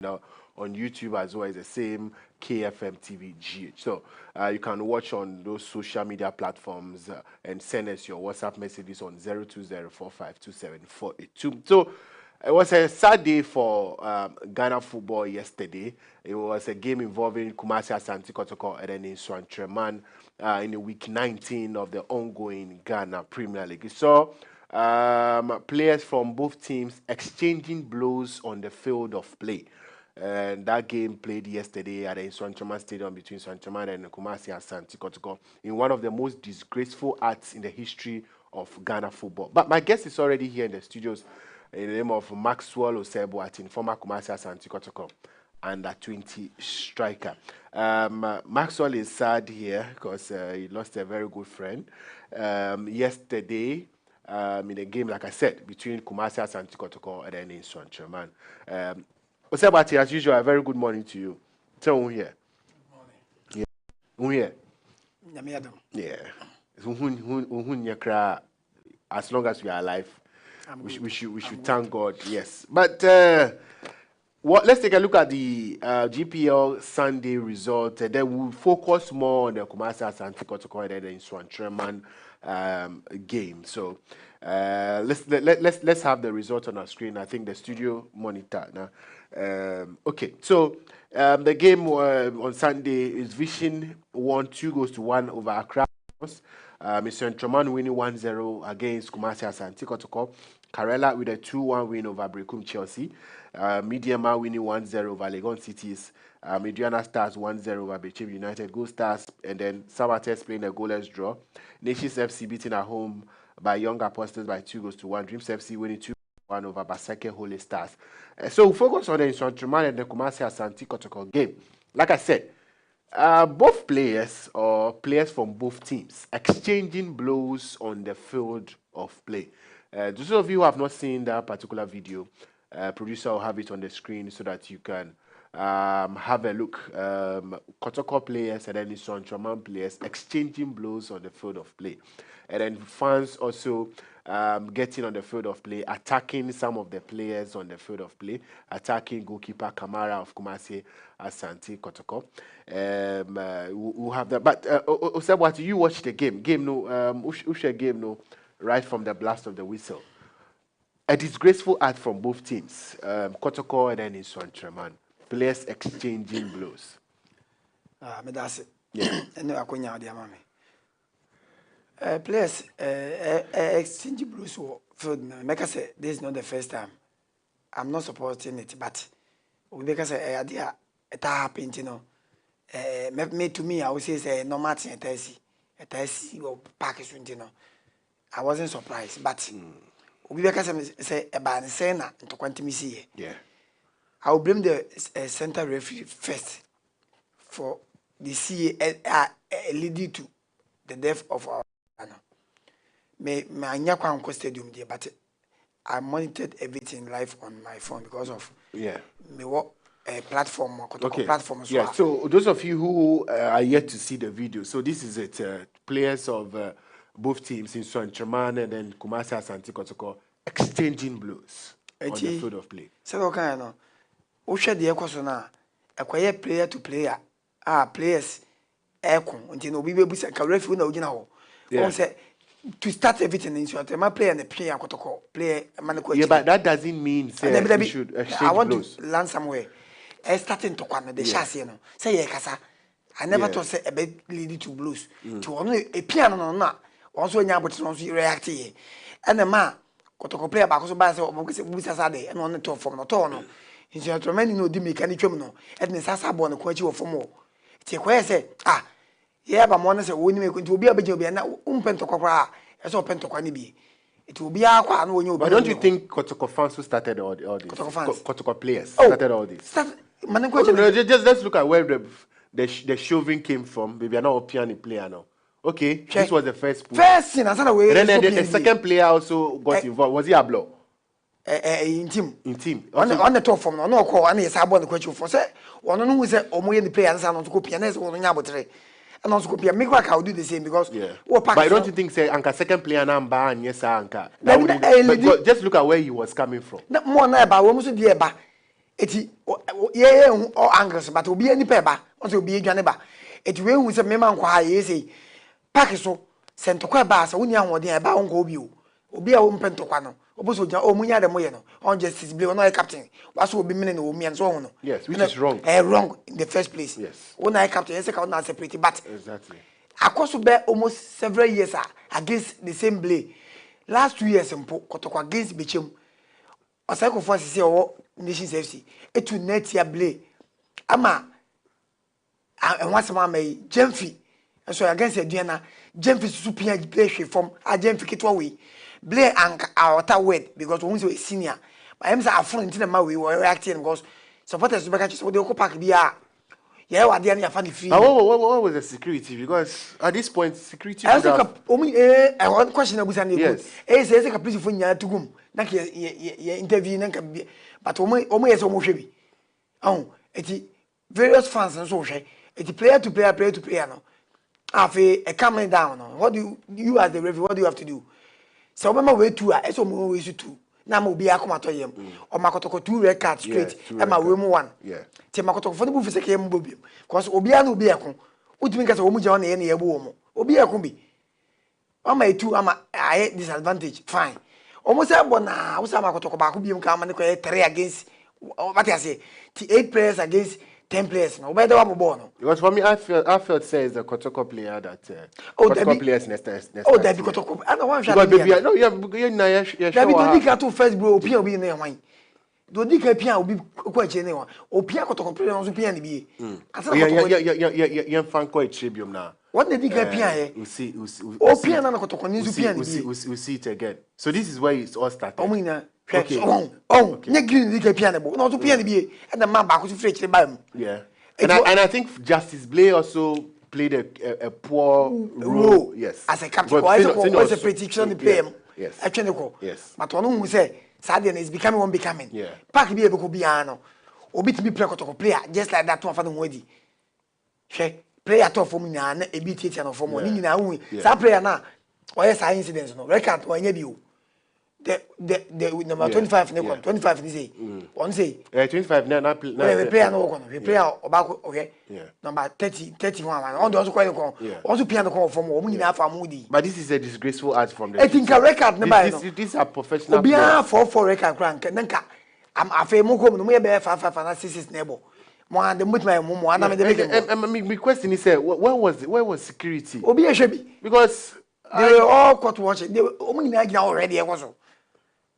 Now on YouTube as well as the same KFM TV GH. So you can watch on those social media platforms and send us your WhatsApp messages on 020452748. So it was a sad day for Ghana football yesterday. It was a game involving Kumasi Asante Kotoko and then in Swantreman in the week 19 of the ongoing Ghana Premier League. So players from both teams exchanging blows on the field of play. And that game played yesterday at the Swantreman Stadium between Swantreman and Kumasi Asante Kotoko in one of the most disgraceful acts in the history of Ghana football. But my guest is already here in the studios in the name of Maxwell Oseboatin, former Kumasi Asante Kotoko under 20 striker. Maxwell is sad here because he lost a very good friend yesterday in a game, like I said, between Kumasi Asante Kotoko and then in Swantreman. Osebati, as usual, a very good morning to you. Tell me here. Good morning. Yeah. Yeah. As long as we are alive, we should thank God. Yes. But let's take a look at the GPL Sunday result. Then we'll focus more on the Kumasi Asante Kotoko and then Swantreman game. So let's have the result on our screen. I think the studio monitor now. Okay, so the game on Sunday is Vision won 2-1 over Accra. Mr. Swantreman winning 1-0 against Kumasi Asante Kotoko. Karela with a 2-1 win over Brekum Chelsea. Mediama winning 1-0 over Legon Cities. Mediana Stars 1-0 over Bechim United. Gold Stars and then Sabates playing a goalless draw. Nations FC beating at home by Young Apostles by 2-1. Dreams FC winning 2-1 over Baseke Holy Stars. So we focus on the Swantreman and the Kumasi Asante Kotoko game. Like I said, both players or players from both teams exchanging blows on the field of play. Those of you who have not seen that particular video, producer will have it on the screen so that you can have a look. Kotoko players and then the Swantreman players exchanging blows on the field of play. And then fans also getting on the field of play, attacking some of the players on the field of play, attacking goalkeeper Kamara of Kumasi Asante Kotoko. We'll have that. But Osebwati, you watched the game. Game right from the blast of the whistle. A disgraceful act from both teams. Kotoko and then in Swantreman. Players exchanging blows. That's it. Yeah. Players exchange blows for field. Make us say this is not the first time. I'm not supporting it, but we say idea it happened, you know. Me to me, I would say no matter a taxi or package, you know. I wasn't surprised, but we say about Sena to quantum see. Yeah. I will blame the center referee first for the CA leading to the death of our my Nyakwanko stadium there, but I monitored everything live on my phone because of me work platform platform. Yeah. So those of you who are yet to see the video, so this is it. Players of both teams in Swantreman and then Kumasi Asante Kotoko exchanging blows on the field of play. So okay, no. Osha the ekoso na ekwaye player to player. Players ekon until no be busa ka referee na ogina ho. Say to start everything in Swantreman player and the player Kotoko player manako. Yeah, but that doesn't mean we should exchange I want blows. To land somewhere. Starting to kwano the chassis no. Say ye kasa. I never thought say about leading to blows. To ono a piano no na. Also nya but no react here. And the man Kotoko player back so ba say busa sade and on the form no to no. In Swantreman no di mechanic no. And the sasa born ko chi wo form o. Ti ko say yeah, but one say we need to be a bit na pentokwa e so pentokwa ni bi. It will be akwa no onye. But don't you think Kotoko fans who started all this? Kotoko players started all this. Just let's look at where the shoving came from. Maybe I'm not a piano player now. Okay, this was the first push. First thing, and then the second player also got involved. Was he a blow? In team. On the top from no call and yes, I want the question for say one who say omo the players and to copy and one yabotre. And also copy make work I'll do the same because but don't you think say anka second player number and yes anka just look at where he was coming from. More na ba wo so die ba eti ye all angles but obi ani peba on say obi adwane ba eti we hu say me man kwa ye say park so sentokwa ba sa woni ahoden e ba won ko obi o obi a wo mpentokwa no oboso gya o munya de moye no on justice blame no captain waso obi mene no o mia so ho no yes which is wrong wrong in the first place yes when I captain yes ka na separate but exactly akoso be almost several years against the same blame last 2 years mpo kotokwa against bechem osako for say o nations FC etu net ya blame ama enwasema mai Jemfi so against Aduana Jemfi supia play hwe from a Jemfi kitwa we blame and our word because we say senior but am say afro ntina ma we were reacting because supporters be catch so they go park bia yeah what dey na fan free what was the security because at this point security I one question abusa na yes say ka police fo nya tugum na ka interview na ka but omo yes omo hwe bi eti various fans nso hwe eti player to player no afi coming down no what do you as the referee what do you have to do so obema we two a eso mo we two na ma obi akoma to yem o makotoko 2 red card straight e ma we mu 1 yeah ti makotoko fo bu fiseke yem bobi because obi a na obi ekon udimi kasa wo mu je na ye na ye bo wo mu obi ekon bi o ma etu ama aye disadvantage fine almost ebo na wo sa makotoko ba ko bi mu ka ma ne ko 3 against what I say 8 players against 10 players no whether one ball no because for me I felt says the Kotoko player that Kotoko players next that be Kotoko and one shot because no you na you that be do dika to first bro opia obi na hwan do dika pia obi ko ache ne hwan opia Kotoko player no so pia ne bi yeah fan ko tribium na what the dika pia here we see opia na Kotoko ni so pia ne bi we see it again so this is where it's all started omina okay nye green dika pia ne bo no so pia ne bi e na ma ba ko so free chire ba mu yeah and I think Justice Blay also played a poor role yes as a captain was a prediction PM yes actually ko yes but one who say Sadia is becoming yeah pack be able to be ano obi to be play Kotoko player just like that one for the wedi she player to for me na e bi tietia no for mo ni nyina hu sa player na o yes incidents no record o nya bi o the number 25 ne 25 ni say one say 25 na player no ko no player obako okay number 31 on also quite ko also player no ko from o nyina afa mudi but this is a disgraceful act from the I think a record number this are professional obi a for record crank nka am afa mo ko no me be 5 na 6 neighbor mo and put my mo and me question is where was security obi a hwe bi because they were all caught watching they nyina gina already e was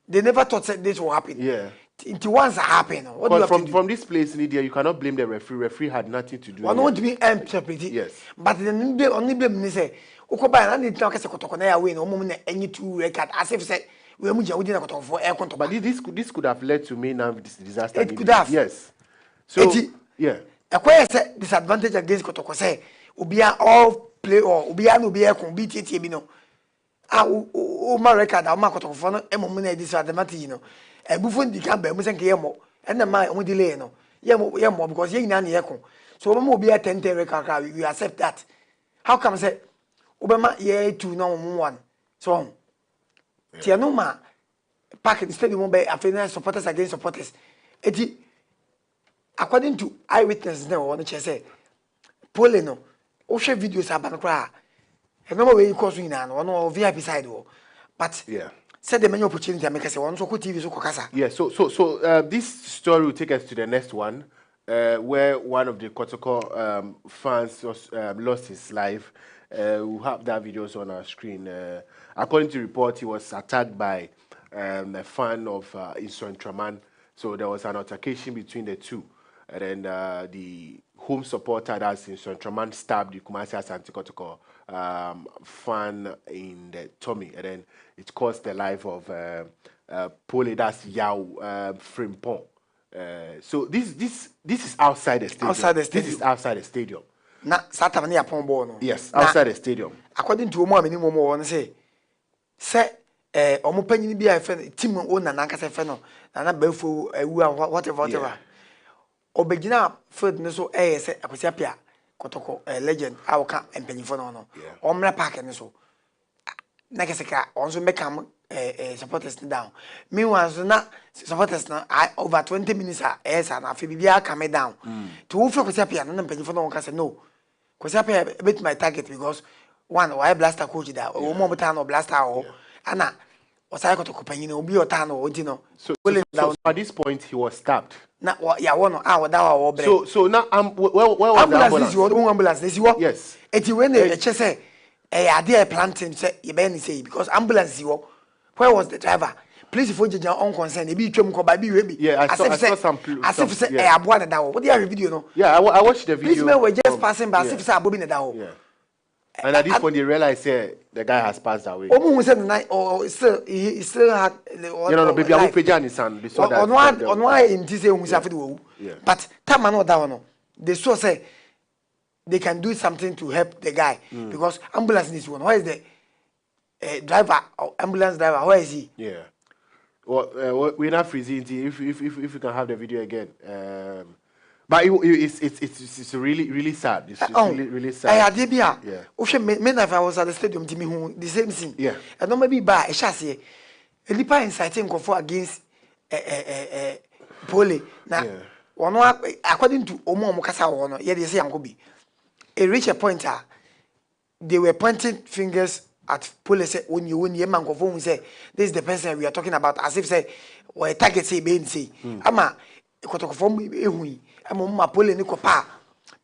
they never thought that this will happen. Yeah. It once happen. What do you have to do? From this place, Lydia, you cannot blame the referee. Referee had nothing to do. Well, not to be interpreted. Yes. But the only blame is say, "Okoba, I need to get a Kotoko na away. No moment any 2 record." As if say, "We are moving within a Kotoko for air control." But this could have led to me now this disaster. It could have. Yes. So yeah. A quiet disadvantage against Kotoko say, "Ubia all play or Ubia no be air con beat it you know." My record am Kotoko for no emo na disadvantage no e bufo ndi kan ba mu senke yemo e na ma o delay no yemo because ye nyina na ye ko so obo obi a 10 record we accept that how come say obema ye 2 no 1 so tie no ma pack the stadium be afena supporters against supporters eti according to eyewitness na won che say pole no o hwe videos aban kra no way cause ina no no VIP side but yeah said the many opportunity make us one so ko TV so kokasa yeah so this story will take us to the next one where one of the Kotoko fans lost his life. We have that videos on our screen. According to report, he was attacked by a fan of Inson Traman. So there was an altercation between the two. And then the home supporter that's Inson Traman stabbed the Kumasi Asante Kotoko fan in the tummy. And then it cost the life of Pole, that's Yao Frimpong. So this is outside the stadium. This is outside the stadium. Na Saturday upon born. Yes, outside the stadium. According to Omo minimum one say omo panyin bi a team owner na nkasa fe no na bafo ewu whatever. Obegina field ne so say akwasi apia Kotoko legend a woka empanyifo no no. Omra park ne so. Na keseka onso mekam supporters down. Meanwhile, so now supporters now over 20 minutes yes and after bibia come down. To who for Kosapia no pay for no one can say no. Kosapia beat my target because one why blaster coach that or more time or blaster or Anna was I got to company obi or tan or no. So at this point he was stabbed. Na yeah one hour that or So now where was the ambulance? Ambulance is what? Yes. It's when they say I did planting say you say because ambulance is what. Where was the driver? Please, if you are unconcerned, maybe you come by be. Yeah, I saw some. As if say, I have one that. What do you have video? No. Yeah, I watched the video. Policemen were just passing by. As if say, I'm in the down. Yeah. And at this point, they realized the guy has passed away. Who said the night or still he still had. No, baby, I will pay Johnny son. On one in this who suffered. But time no down. They saw say they can do something to help the guy because ambulance needs one. Where is the driver or ambulance driver? Where is he? Yeah. Well, we're not freezing. If you can have the video again. But it's really sad. It's really sad. I had yeah. If I was at the stadium, the same thing. Yeah. And no maybe by a chassis. A lipa inciting for against Pole. Now, one according to Omo Mokasa one, yeah, they say Angobi. A reach point, they were pointing fingers at police when you man go phone say this is the person we are talking about as if say or target say be say ama ikotoko form ehui ama ma pole ni ko pa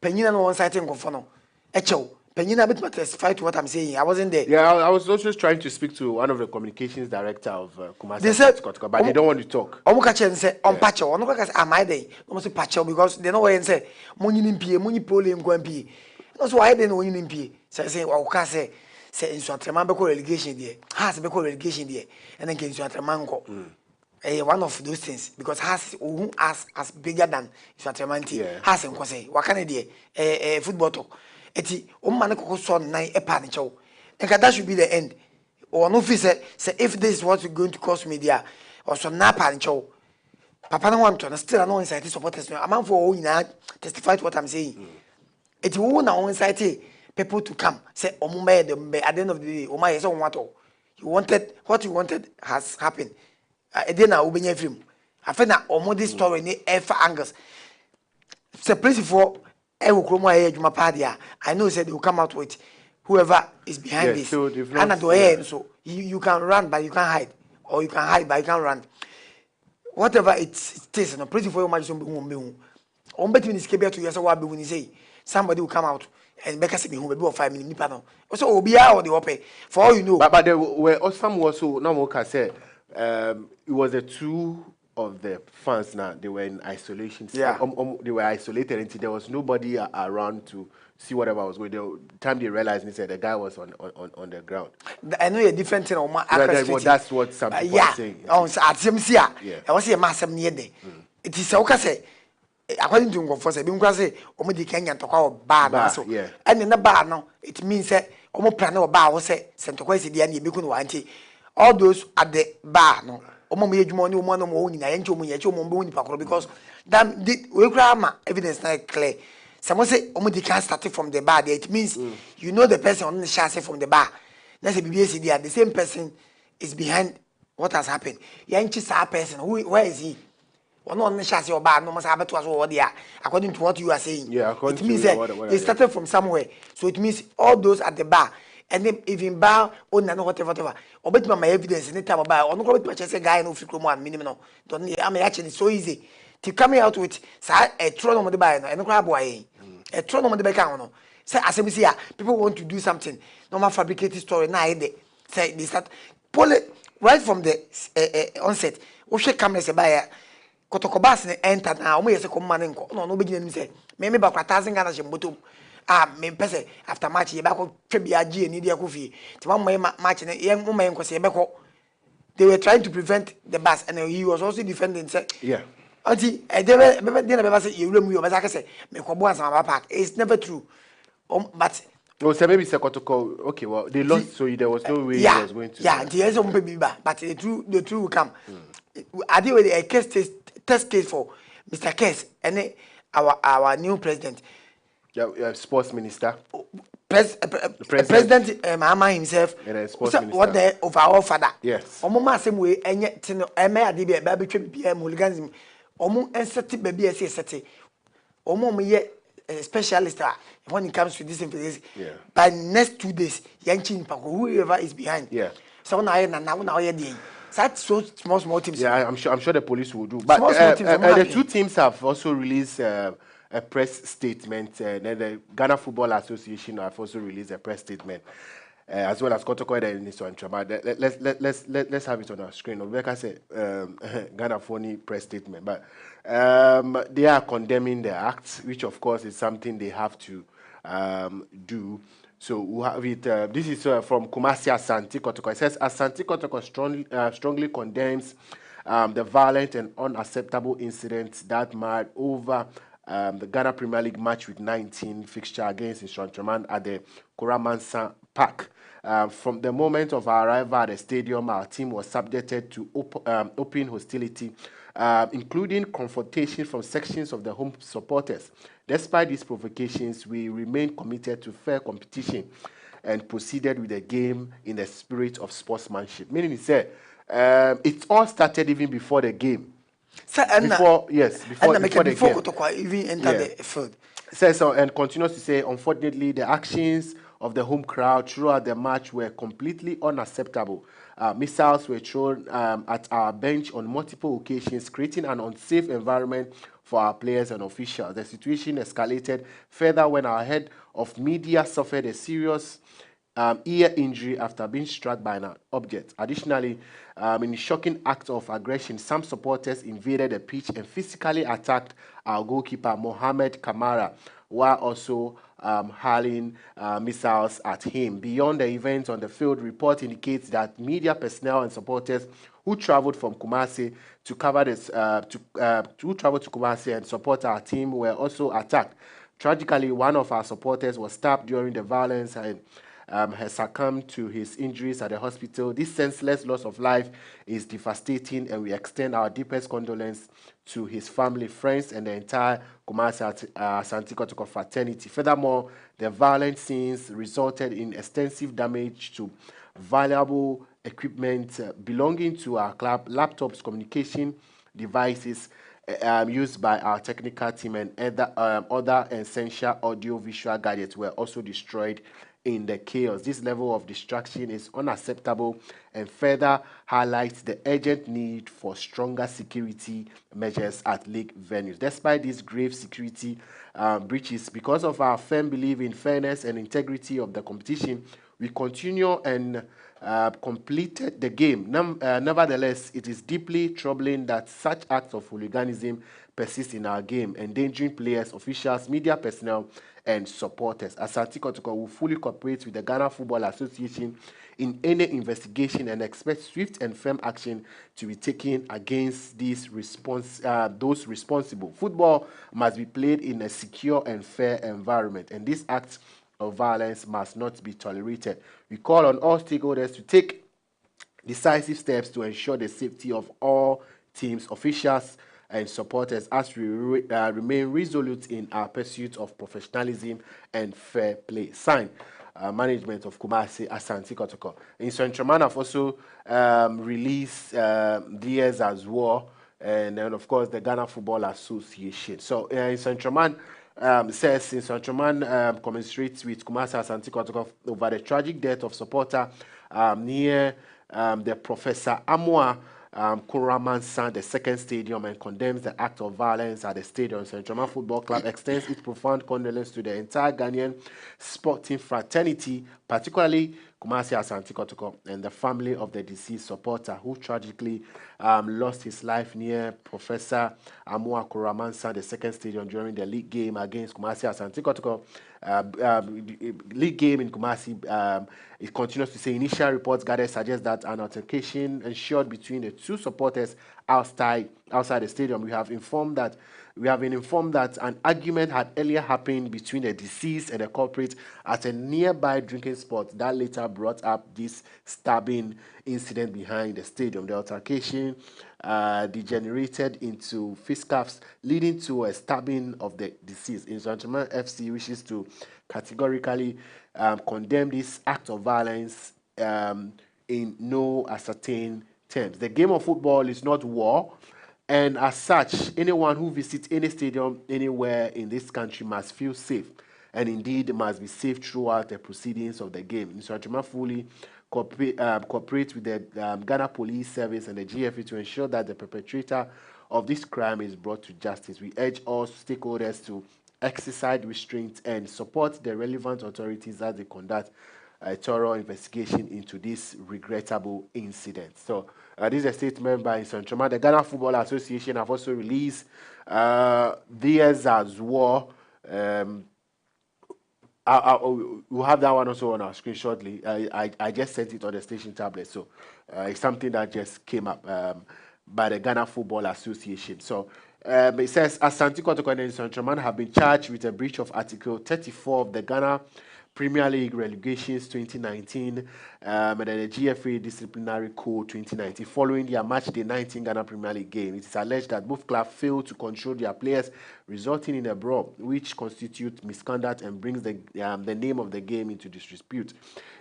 penyina no one sighting go for no echew penyina bit testify to what I'm saying. I wasn't there. Yeah, I was also trying to speak to one of the communications director of Kumasi. They said but they don't want to talk. Omuka chen say on patch on go say am I there no say patch because they know when say monyi nimpie monyi pole ngwa mpie no so why they no monyi nimpie say wa ka say Insuatreman beko relegation there. Has beko relegation there. And then Insuatreman go. One of those things because has who as bigger than Insuatreman team. Has en kwase. Wakane there. Football talk. Eti o man ko son nine e pa ni chow. And that should be the end. Or no fi say if this is what you're going to cost me there or so na pa ni chow. Papa no want to still no inside supporters. A man for testify to what I'm saying. Eti wo na on inside people to come say omumbe at the end of the day oma yes on what you wanted what you wanted has happened then na obenya film afa na omo this story ni ever angles say place for e wo kromo aye adwuma pa dia I know said they will come out with whoever is behind this so and so you can run but you can't hide or you can hide but you can't run whatever it is no place for your magic on bet me skebia to yourself what be when you say somebody will come out and because me who be of 5 minutes nipa no so obia or the ope for all you know but there were some also no more can say it was the two of the fans now they were in isolation they were isolated until there was nobody around to see whatever was going on. The time they realized they said the guy was on the ground. I know a different thing on my that's what some people are saying. On at CMC I was a massive near there it is okay say according to Ngofo say bi say omo di Kenya ntokwa ba so and in the bar no it means say omo plan no ba wo say sentokwa isi dia na ebeku no wanti all those at the bar no omo me adwuma ni omo no mo nyina ye nche omo ye che omo be woni pakoro because that we kra ma evidence na clear someone say omo di can start from the bar there it means you know the person on the chassis from the bar na say bibi isi dia the same person is behind what has happened ye nche sa person where is he one on the chassis or bar no must have to us over there according to what you are saying. It means that they started from somewhere. So it means all those at the bar and then even bar or no whatever. Or bet my evidence in the time about or no go to a guy no free minimum. Don't I mean actually so easy to coming out with a throne on the bar and no grab boy. A throne on the back no. Say as we see people want to do something. No more fabricated story now say they start pull it right from the onset. We should come as a buyer. Kotokobas ne enter na omo yese ko mane nko no begina nim say me ba kwatazin Ghana je mbotom me pese after match ye ba ko twebia gie ni dia ko fi ti ma match ne ye mo man ko se be ko they were trying to prevent the bus and he was also defending say anti e dey be say ye wura mu yo be say me ko bo ansama ba park it's never true but so maybe say Kotoko okay well they lost so there was no way he was going to the yes mo be ba but the truth will come I did with a test case for Mr. Kess and our new president. Sports minister. President Mahama himself, and the sports minister. What the overall father. Yes. Omo same way enye tin eme ade bi e ba betwa bibia hooliganism. Omo ensete baby ese sete. Omo ye specialist when it comes to this information. Yeah. By next 2 days, yanchin pako whoever is behind. Yeah. So now you dey. That's so small teams. Yeah, I'm sure the police will do. But Small teams, the two teams have also released a press statement. Then the Ghana Football Association have also released a press statement, as well as Kotoko and Niswantra. But let's have it on our screen. Rebecca said Ghana phony press statement, but they are condemning the act, which of course is something they have to do. So we have it. This is from Kumasi Asante Kotoko. It says Asante Kotoko strongly condemns the violent and unacceptable incidents that marred over the Ghana Premier League match with 19 fixture against Instructorman at the Koramansa Park. From the moment of our arrival at the stadium, our team was subjected to open hostility, including confrontation from sections of the home supporters. Despite these provocations, we remained committed to fair competition and proceeded with the game in the spirit of sportsmanship. Meaning, he said, it all started even before the game. Before the game. Even enter the field. Says so, and continues to say, unfortunately, the actions of the home crowd throughout the match were completely unacceptable. Missiles were thrown at our bench on multiple occasions, creating an unsafe environment for our players and officials. The situation escalated further when our head of media suffered a serious ear injury after being struck by an object. Additionally, in a shocking act of aggression, some supporters invaded the pitch and physically attacked our goalkeeper, Mohamed Kamara, while also hurling missiles at him. Beyond the event on the field, report indicates that media personnel and supporters who traveled from Kumasi to cover this, who traveled to Kumasi and support our team were also attacked. Tragically, one of our supporters was stabbed during the violence and has succumbed to his injuries at the hospital. This senseless loss of life is devastating, and we extend our deepest condolence to his family, friends, and the entire Kumasi Asante Kotoko fraternity. Furthermore, the violent scenes resulted in extensive damage to valuable equipment belonging to our club, laptops, communication devices used by our technical team, and other essential audio-visual gadgets were also destroyed in the chaos. This level of destruction is unacceptable and further highlights the urgent need for stronger security measures at league venues. Despite these grave security breaches, because of our firm belief in fairness and integrity of the competition, we continue and completed the game. Nevertheless, it is deeply troubling that such acts of hooliganism persist in our game, endangering players, officials, media personnel, and supporters. Asante Kotoko will fully cooperate with the Ghana Football Association in any investigation and expect swift and firm action to be taken against those responsible. Football must be played in a secure and fair environment, and these acts of violence must not be tolerated. We call on all stakeholders to take decisive steps to ensure the safety of all teams, officials, and supporters as we remain resolute in our pursuit of professionalism and fair play. Signed, management of Kumasi Asante Kotoko. In Centraman have also released theirs as well, and then of course the Ghana Football Association. So in Centraman says in Centraman commiserates with Kumasi Asante Kotoko over the tragic death of supporter near the Professor Amwa Koramansa, the second stadium, and condemns the act of violence at the stadium. Central Football Club extends its profound condolence to the entire Ghanaian sporting fraternity, particularly Kumasi Asante Kotoko and the family of the deceased supporter who tragically lost his life near Professor Amua Koramansa, the second stadium, during the league game against Kumasi Asante Kotoko. League game in Kumasi, it continues to say initial reports gathered suggest that an altercation ensured between the two supporters outside the stadium. We have informed that we have been informed that an argument had earlier happened between the deceased and the culprit at a nearby drinking spot that later brought up this stabbing incident behind the stadium. The altercation degenerated into fisticuffs, leading to a stabbing of the deceased. In Saint-Germain FC wishes to categorically condemn this act of violence in no ascertained terms. The game of football is not war, and as such, anyone who visits any stadium anywhere in this country must feel safe, and indeed must be safe throughout the proceedings of the game. Nsuatuma fully cooperate with the Ghana Police Service and the GFA to ensure that the perpetrator of this crime is brought to justice. We urge all stakeholders to exercise restraint and support the relevant authorities as they conduct a thorough investigation into this regrettable incident. So this is a statement by Nsuatuma. The Ghana Football Association have also released theirs as well. We'll have that one also on our screen shortly. I just sent it on the station tablet, so it's something that just came up by the Ghana Football Association. So it says, Asante Kotoko and Nsuatuma have been charged with a breach of Article 34 of the Ghana Premier League Relegations 2019 and then the GFA Disciplinary Code 2019 following their match day 19 Ghana Premier League game. It is alleged that both clubs failed to control their players, resulting in a brawl, which constitutes misconduct and brings the name of the game into disrepute.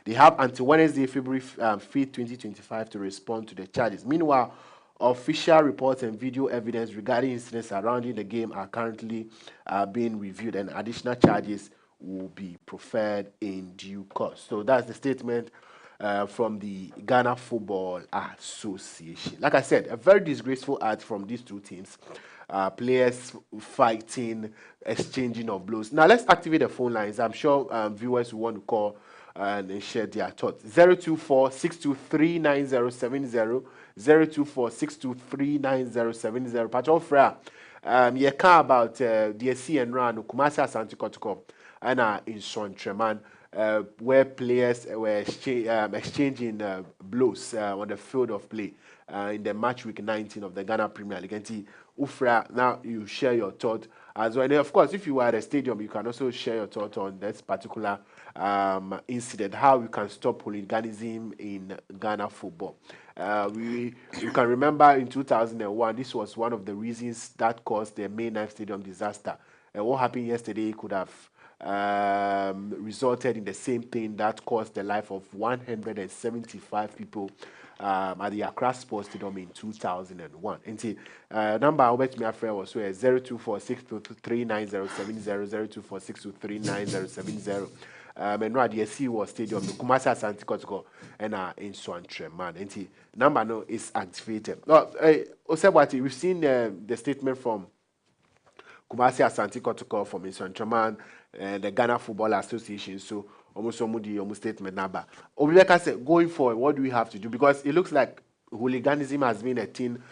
They have until Wednesday, February 5th, 2025 to respond to the charges. Meanwhile, official reports and video evidence regarding incidents surrounding the game are currently being reviewed, and additional charges will be preferred in due course. So that's the statement from the Ghana Football Association. Like I said, a very disgraceful act from these two teams. Players fighting, exchanging of blows. Now let's activate the phone lines. I'm sure viewers will want to call and share their thoughts. 024-623-9070, 024-623-9070. Patron Fra, you can about the CN Kumasi Asante Kotoko and in Saint-Germain, where players were exchanging blows on the field of play in the match week 19 of the Ghana Premier League. And Ufra, now you share your thought as well. And of course, if you are at a stadium, you can also share your thought on this particular incident, how we can stop hooliganism in Ghana football. You can remember in 2001, this was one of the reasons that caused the May 9th Stadium disaster. And what happened yesterday could have resulted in the same thing that cost the life of 175 people at the Accra Sports Stadium in 2001. And see, number I bet me a friend was 024-623-9070, 024-623-9070. And now the SC was stadium, the Kumasi Asante Kotoko, and in Saint-Germain. And see, number no is activated. No, Osebwati, we've seen the statement from Kumasi Asante Kotoko from Saint-Germain and the Ghana Football Association. So almost statement number. Obuleka said, going forward, what do we have to do? Because it looks like hooliganism has been a thing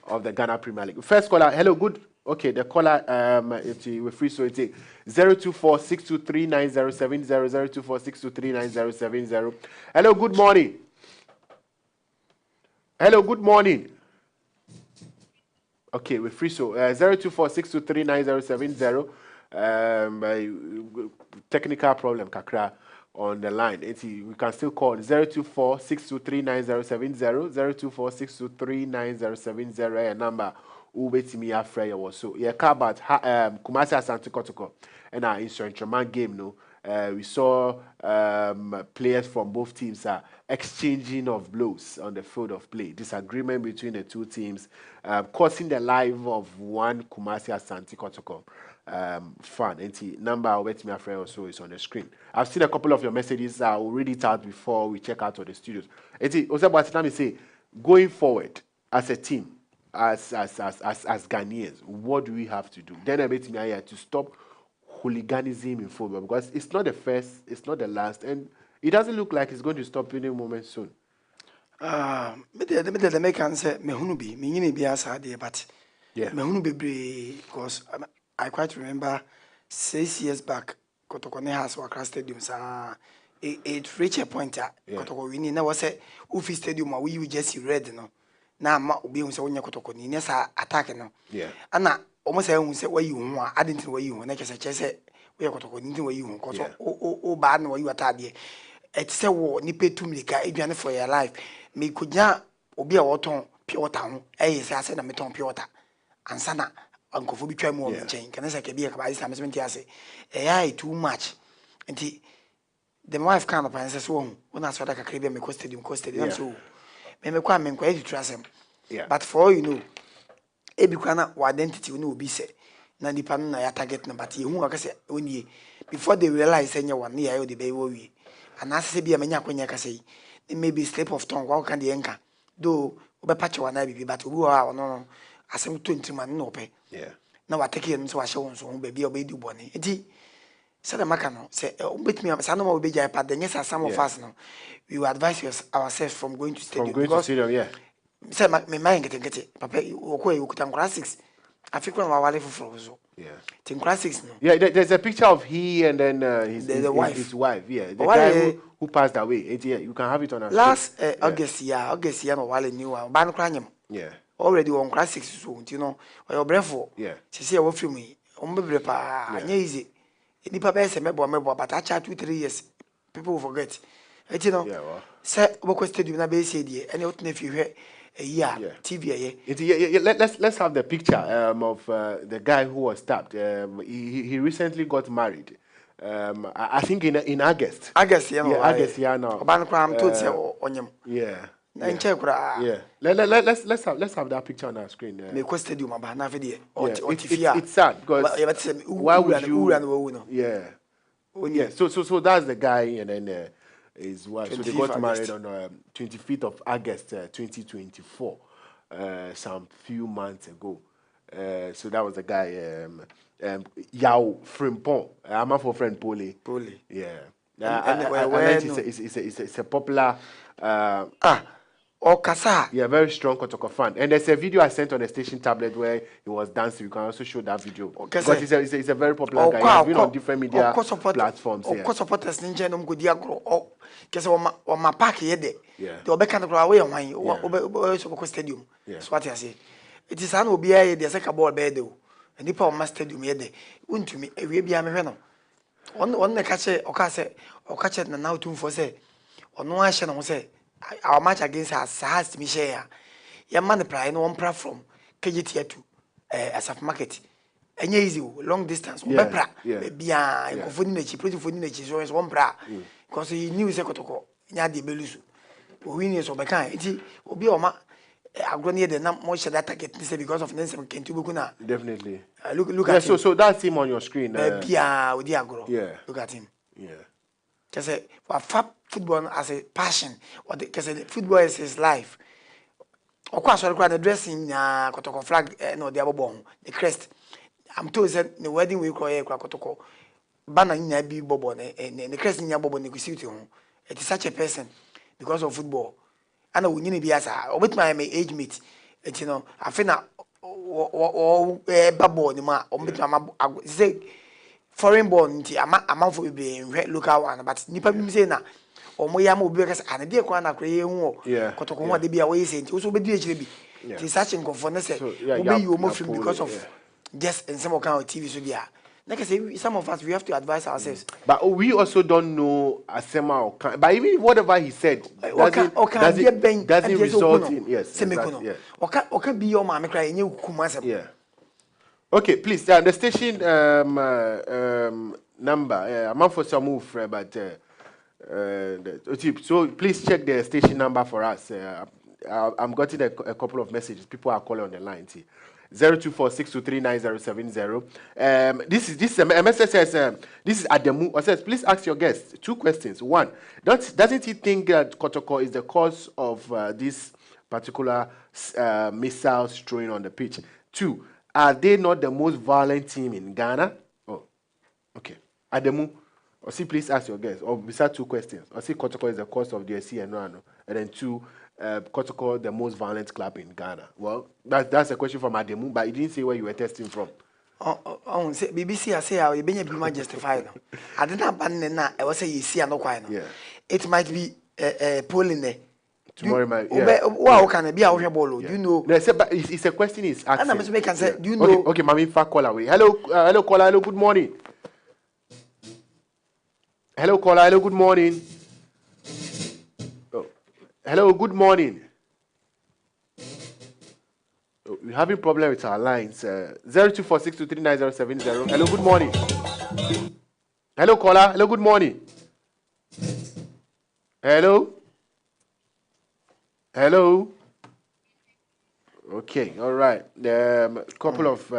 of the Ghana Premier League. First caller, hello, good. Okay, the caller, we're free, so it's 024-623-9070, 024-623-9070. Hello, good morning. Hello, good morning. Okay, we're free, so 024-623-9070. Technical problem, Kakra, on the line. We can still call 024-623-9070, 024-623-9070, a number Ubetimi Afreya was so. Yeah, about Kumasi Asante Kotoko and our Saint-Germain game, no. We saw players from both teams exchanging of blows on the field of play. Disagreement between the two teams, causing the life of one Kumasi Asante Kotoko fan. And number I'll bet me a friend also is on the screen. I've seen a couple of your messages. I will read it out before we check out of the studios. And also, but let me say, going forward as a team, as Ghanaians, what do we have to do? Then I bet me here to stop hooliganism in football, because it's not the first, it's not the last, and it doesn't look like it's going to stop any moment soon. The make answer me hunu bi me nyine bi asade, but yeah, me hunu bebre, because I quite remember 6 years back Kotoko ne has Accra Stadium it reached a point Kotoko winning na was a Ufi Stadium we just read no na ma obi hu se wonya Kotoko ni ne sa attack no yeah, ana almost say where you want. I didn't know where you want. Like I said, we are going to where you want. Cause oh bad no you are there. It's say wo ni pay 2 milika eduane for your life. Me kunya obi a woton pure water ho. Say I said na me ton pure water. Ansa na ankofo bi twa mu o nchen. Can say ke bi e ka ba say me ti ase. Too much. Nti the wife kind of answer so when I saw that Caribbean me stadium so me kwa me kwa trust him. But for all you know, ebi kwana identity no obi say na nipa no na ya target na but yehu aka say oni before they realize say one na ya the be wo wi and as say bia menya kwanya ka say maybe slip of tongue wa kan de enka though obe patch wa na bibi but obi wa no asem 20 man no pe na wa take him so wa hye won so be bia obe di bone enti said the Macano say, "Bet me, Sanoma will be Jai, but then yes, some of us now. We will advise ourselves from going to stadium. From going to stadium, yeah. Say, my mind getting get it. Papa, you could classics. I think one of our for so. Yeah. Think classics no. Yeah, there's a picture of he and then the wife. His wife, yeah. The guy who passed away. Yeah, you can have it on our last August, no while new one. Ban cranium. Yeah. Already on classics, so you know, or your breath for. Yeah. She say, what film me? Easy. Nipa be se mebo but I chat 2-3 years people will forget. You know. Yeah, well. Say we stadium na be say dey any what if you hear a year TV let's have the picture of the guy who was stabbed. He recently got married. I think in August. August, you know. Yeah, August, yeah, no. Oban kram to say onyem. Yeah. Let's have that picture on our screen. Me ko stadium aba na fe dey. It's sad because why would you? Yeah. Yeah. So that's the guy and then his wife. So they got married on 25th of August 2024, some few months ago. So that was the guy Yao Frimpong. I'm a friend Pole. Yeah. It's a popular Kasa. Yeah, very strong Kotoko fan. And there's a video I sent on the station tablet where he was dancing. You can also show that video. Because he's a very popular guy. He's been on different media platforms. Of supporters ninja no go dia gro. Kese o ma park here there. Yeah. The obeka no gro away on obe so ko stadium. So what I say. It is an obi here the second ball be there. Nipa o ma stadium here there. Untumi ewie bia me hwe no. On na kache okache na now tun for say. Ono a hye no say our match against us has to be share. Your man pride no one platform KGT to Asaf market. Any easy long distance. Bepra bia nkofo ni nachi project for ni nachi so one bra because he knew say kotoko nya de belusu. O win so beka enti obi o ma agro near the more share that target because of Nelson Kentu Bukuna. Definitely. Look at him. So that's him on your screen. Bia with the agro. Yeah. Look at him. Yeah. Just say football as a passion, or because football is his life. Of course, I the dressing Kotoko flag, no, the abobon, the crest. I'm told that the wedding we call Kotoko banner in a big bobon and the crest in your bobon. It is such a person because of football. I know we need to be as with my age mate. You know, I feel now babo ni ma or say. Foreign born nti ama for be local one but nipa bi say na omo ya ma obi ka say an dey kwa na kra ye hu kotoko ho de bia we say nti so be di echire bi nti search nkofo ne say obi you omo film because of just in some kind of TV so dia like I say some of us we have to advise ourselves but we also don't know Asema or can, but even whatever he said doesn't result in okay be your ma me kra enye kuku asem yeah. Okay, please. The station number. I'm out for some move, but so please check the station number for us. I'm getting a couple of messages. People are calling on the line. 0246239070. This is a message says this is Ademu. Or says please ask your guests 2 questions. 1, doesn't he think that Kotoko is the cause of this particular missiles throwing on the pitch? 2. Are they not the most violent team in Ghana? Oh, okay. Ademu, or see, please ask your guest. Or beside 2 questions. Or see, Kotoko is the cause of the CNO, and then 2, Kotoko the most violent club in Ghana. Well, that's a question from Ademu, but he didn't say where you were testing from. Say BBC. I say how you been able to justify no. I didn't abandon na. I was say you see no quite no. Yeah. It might be polling there. tomorrow might. Wow, can I be out here ball? Do you know? No, but it's a question is asking. And I'm say, do you know? Okay, Mami, far call away. Hello, hello, caller. Hello, good morning. Hello, caller. Hello, good morning. Oh. Hello, good morning. Oh, we're having problem with our lines. 0246239070. Hello, good morning. Hello, caller. Hello, good morning. Hello. Hello. Okay, all right. Couple of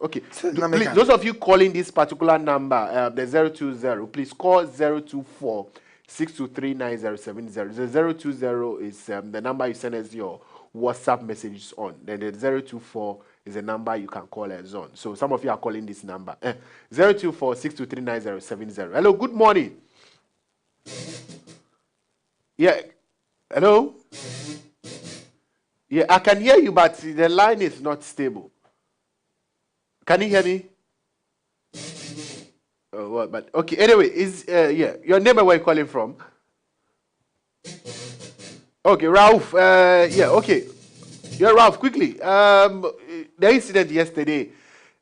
okay. Please, those of you calling this particular number, the 020, please call 024 6239070. The 020 is the number you send us your WhatsApp messages on. Then the 024 is the number you can call us on. So some of you are calling this number. 024 6239070. Hello, good morning. Yeah. Hello? Yeah, I can hear you, but the line is not stable. Can you hear me? Oh, well, but okay. Anyway, yeah, your name and where you calling from? Okay, Ralph. Yeah, okay. Yeah, Ralph. Quickly. The incident yesterday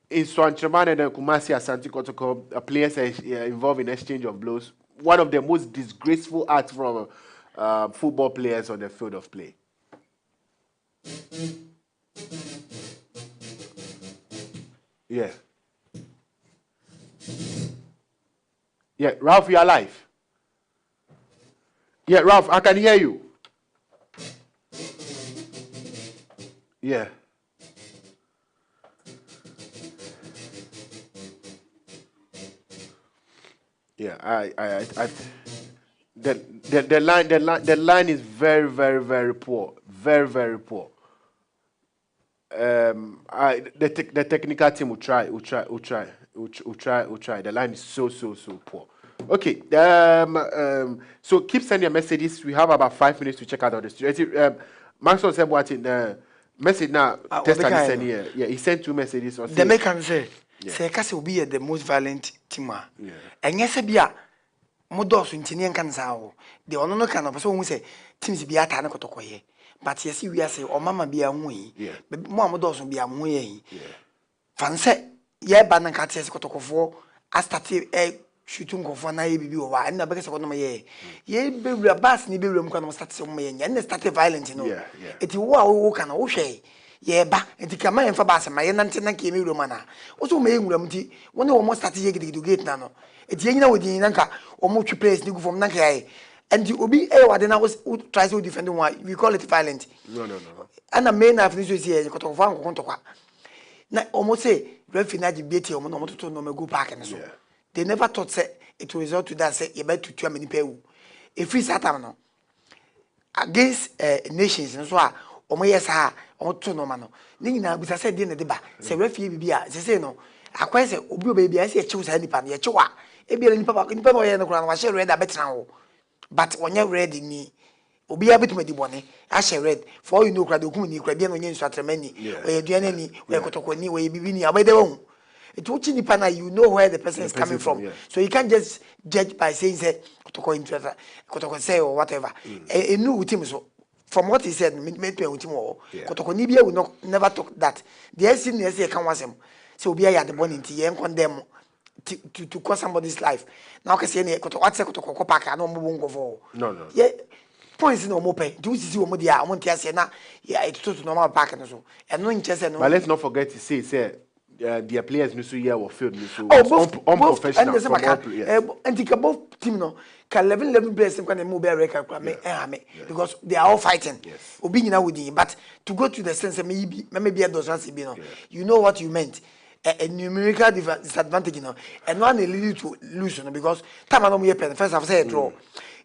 in Swanchaman and Kumasi Asante Kotoko, players involved in exchange of blows. One of the most disgraceful acts from football players on the field of play. Yeah. Yeah, Ralph, you're alive. Yeah, Ralph, I can hear you. Yeah. Yeah, the line is very, very, very poor. Very, very poor. The technical team will try. The line is so poor. Okay. So keep sending your messages. We have about 5 minutes to check out of the studio. Maxwell said what in message now. Yeah, he sent 2 messages. The American say, Kase will be the most violent team. And yes, Bia, Modos in Tinian Kansao. The honor kind of person who say teams be at Tanakotokoye. But yes, we are say, or Mamma be a way. But Mamma Dawson be a way. Fancy, yeah, Banakates Kotoko, I started a shooting of one I be over, and the biggest of my ye. Ye be a bass, ni be room can start some way, and then started violent, you know. It was can O'Shea. Ye ba, and the command for Bass, my Nantina came in Romana. Also, may Rumti, one almost started to get nano. It's Yana with the Nanka, or much place, Nico from Nankai. And you will be a then I was tries to defend why we call it violent. No. And a man of this year, you got of one contour. Now, almost say, Refinage Betty or Monomoto no go back and so. They never thought say it will result to that say you bet to 2 many people. If we sat down against nations and so on, or my yes, or to no man. Nina, which I said in the deba, say refugee be a say no. I quite say, Obu baby, I say choose any pan, yet choa. A bill in Papa in Papa and the ground was read a better now. But when you're ready, ni obi abit me di bone I shall read for you know crowd ni crabia no yin swatramani we aduane ni we kotokoni we bibi ni abede won it watching the pana you know where the person is coming from so you can't just judge by saying say kotoko interest kotoko say or whatever enu utim so from what he said me pe utim o kotokoni bia will not never talk that the SC ne say kan wasem so obi ya the bone nti yen condemn to cause somebody's life. Now, can say, what's a cocoa pack? I don't move over. No. Yeah, points no more pay. Do you see what I want to say now? Yeah, it's too normal pack and so. And no interest. But let's not forget to say, their players no so year or field no so unprofessional. And think about team no. Can 11 players when they move record because they are all fighting. Yes. Obinna with you, but to go to the sense maybe a dozen you know what you meant. A numerical disadvantage, you know, and one lead to lose, you know, because time I don't hear first half say a draw.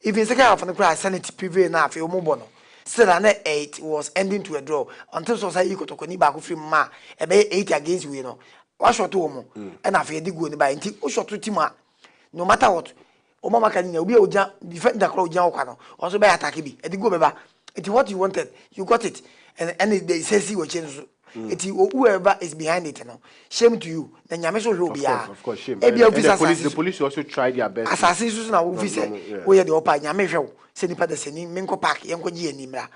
If in second half of the cry, sanity prevail now for Mobono. Still, an 8 was ending to a draw until society equal to Koniba from Ma, a bay 8 against you know. One shot to Omo, and I feel the good by until shot to Tima. No matter what, Omama can be defend the crowd, Yankano, also by attacking me, and the go back. It's what you wanted, you got it, and they say, see what change Whoever is behind it, shame to you. Then you of course, shame. And the police also tried their best. Assassins na officer. We the opa nyame hwe. Se nipa de seni menko park yenko gi animra.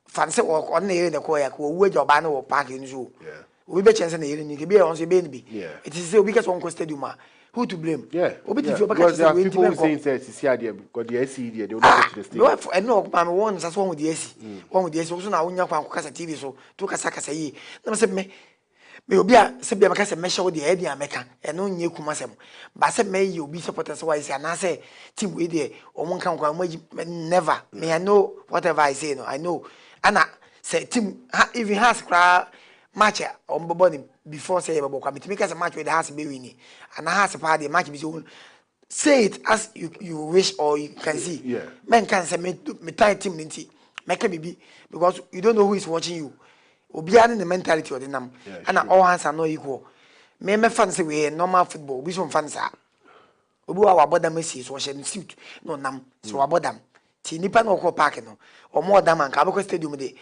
Fan se on na the koya ko wu ajoba na wo park nso. Yeah. We be chance na yeri ni ke be on se be ni bi. Yeah. It is say we get one stadium. Who to blame? Yeah. Because there are people who saying say see there because the SC there they will not go to the stadium. No, I know my one that's one with the SC. One with the SC so na wonya kwa kasa TV so to kasa yi. Na say me obi a se bia maka se me show the head ya meka e no nye kuma sem ba se me yi obi supporters why say na say team we there omo kan kwa never me I know whatever I say no I know ana say team even has cry match on boboni before say babo kwa me ka say match with the has be winning and has part the match be so say it as you wish or you can see. Yeah. Men can say me tie team ninti make be because you don't know who is watching you. Obiane the mentality of the nam and all hands are not equal. Me fancy we normal football. We some fans are. Obi wa boda Messi so she suit no nam so wa boda. Ti nipa no ko park no. Or more than man ka be stadium dey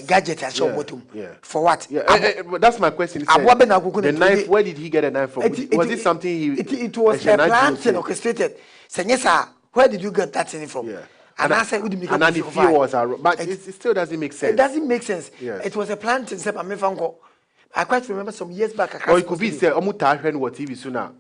gadget and show bottom. For what? But that's my question. The knife, where did he get a knife from? Was it something he it was a plan and orchestrated. Senyesa, where did you get that thing from? Yeah. And I said, and then if he was but it still doesn't make sense. It doesn't make sense. Yes. It was a plan to say, I quite remember some years back. Or it could be say, "Omu tahwen what TV sooner."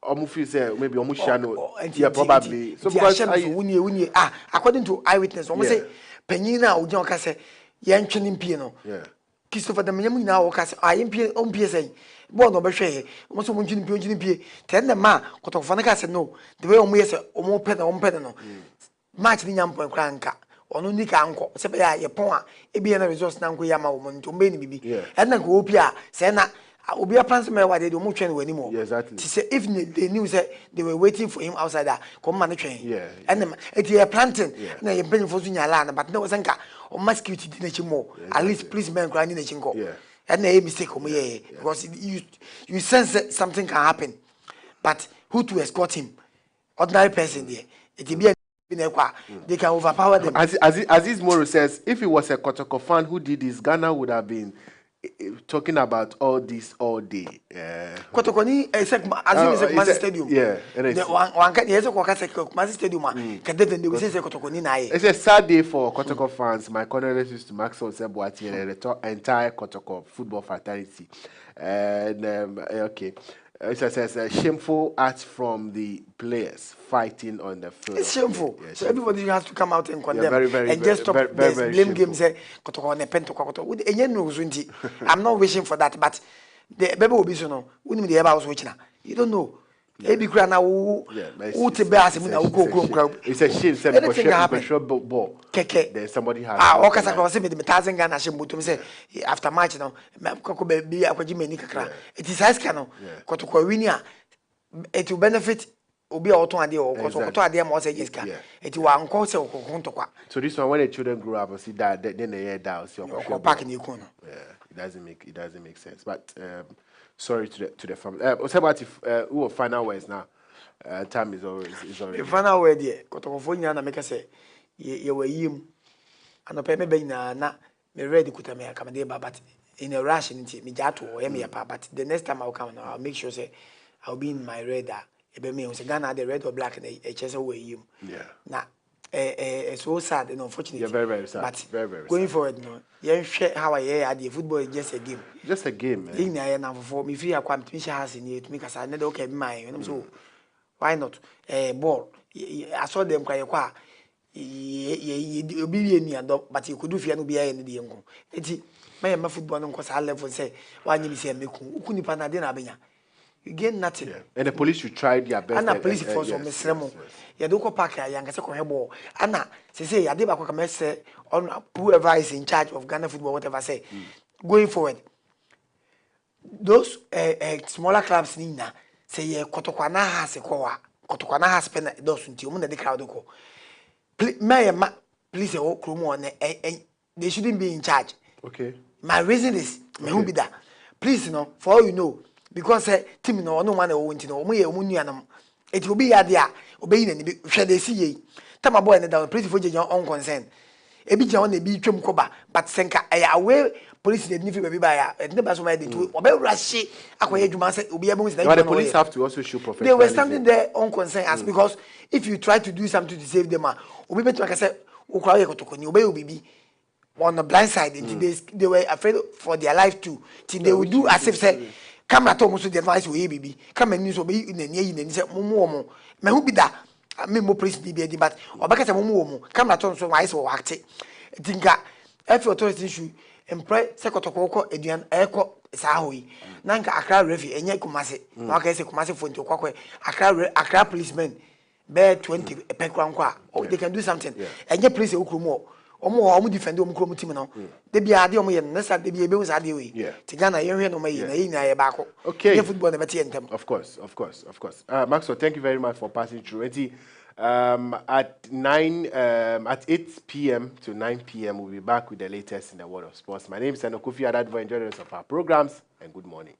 Omu feel say maybe omu shano. Yeah, probably. So because according to eyewitness, omu say penyina oji oka say yen twene mpie no. Yeah. Christopher the menyamu na oka say mpie ompie say. Bo no be hwe omu so omu twene mpie. Ten the ma kotofo na ka say no. The way omu say omu pede no. Match ni nyampo kranka ono ni ka anko se be ya ye pon a e bi na resource na nko ya ma wo monto mbe ni bibi e na ko opi a se na obi a plan se me wa de mo twen wani mo exactly ti say if they knew say they were waiting for him outside that come man twen and it ye planting na ye pen for sunya la na but na was nka o masculinity di na chi mo at least please men kra ni na chi nko and na ye mistake o mo ye because you sense that something can happen but who to escort him ordinary person there it be they can overpower them. Aziz Moro says, if it was a Kotoko fan who did this, Ghana would have been talking about all this all day. Kotoko ni Kumasi Stadium. Yeah. One can yes Kumasi Stadium. Kadeven they will say Kotoko ni na. It's a sad day for Kotoko fans. My condolences to Maxwell Sebuati and the entire Kotoko football fraternity. And okay. It says a shameful act from the players fighting on the field. It's shameful. Yeah, so everybody has to come out and condemn very, just stop very blame game. Say, I'm not wishing for that, but the baby will be so no. The was watching. You don't know. Maybe grana who to be as it's a shame. Ball. Then somebody has. Okasa ko say me the 1,000 Ghana shame butum say after match no ko be akwaji mani kakra. It is ice can no. Kotoko win ya. It will benefit obi a oton ade o koso oton ade ma o say yes ka. It will anko say okokon tokwa. So this one when the children grow up and see that then they hear that see park in Ikono. Yeah, it doesn't make sense. But sorry to the family. What's about if who final words now? Time is already. The final word there. Kotoko fo nyina na make say ye wayim. Anope me be na me ready kuta me akamade ba but in a rush nti me jato o me pa but the next time I will come now I'll make sure say I'll be in my radar. Ebe me say Ghana the red or black na e chese wayim. Yeah. Na so sad and unfortunate. Yeah, very sad. But very going sad. forward no. Yen hwe how I hear the football is just a game. Just a game, man. Thing na na for me feel akwa me has in it make us I no okay be mine. So why not? Ball. I saw them kwa kwa obi ni ando but you could do fear no be any dey nko enti my football no cause level say wanyi bi say meku uku nipa na dey na benya you gain nothing. And the police should try their best. And the police force on mesremo ya do ko park ya yanga say ko hebo ana say ya dey ba ko come say on whoever is in charge of Ghana football whatever say going forward those smaller clubs ni na say ye kotokwa na ha se ko wa kotokwa na ha spend those nti o na dey crowd ko please they shouldn't be in charge. Okay. My reason is me who be that. Please for all you know because team no one won't know me it will be there obey ni be hwe dey see ye tama boy na down please for your own concern e bi je on e bi twem koba but senka away police didn't feel baby by it never so many to obey rush akoye dwuma say obi ebe say But the police have to also show professionalism. they were standing there unconcerned as because if you try to do something to save them obi betu aka say okura ye kotokoni obi obibi on the blind side they were afraid for their life too till they would do as if say camera to muso the advice we bibi camera ni so be nani nani say mumu omo me hu bi da me mo police bi bi but obaka say mumu omo camera to so why so act dinga every authority issue employ sekotokoko eduan eko saa hoyi nanka akra refi enye kumase na aka say kumase for nti kwakwe akra policemen be 20 pekran kwa they can do something enye police okromo omo defend omo kromo team no de bia de omo ye na sa de bia be sa de we ti Ghana ye hwe no ma ye na ye nya ye ba ko okay football na beti entem of course Maxwell, thank you very much for passing through. At 8 p.m. to 9 p.m. we'll be back with the latest in the world of sports. My name is Enoch Kofi Adadevoh. Enjoy the rest of our programs and good morning.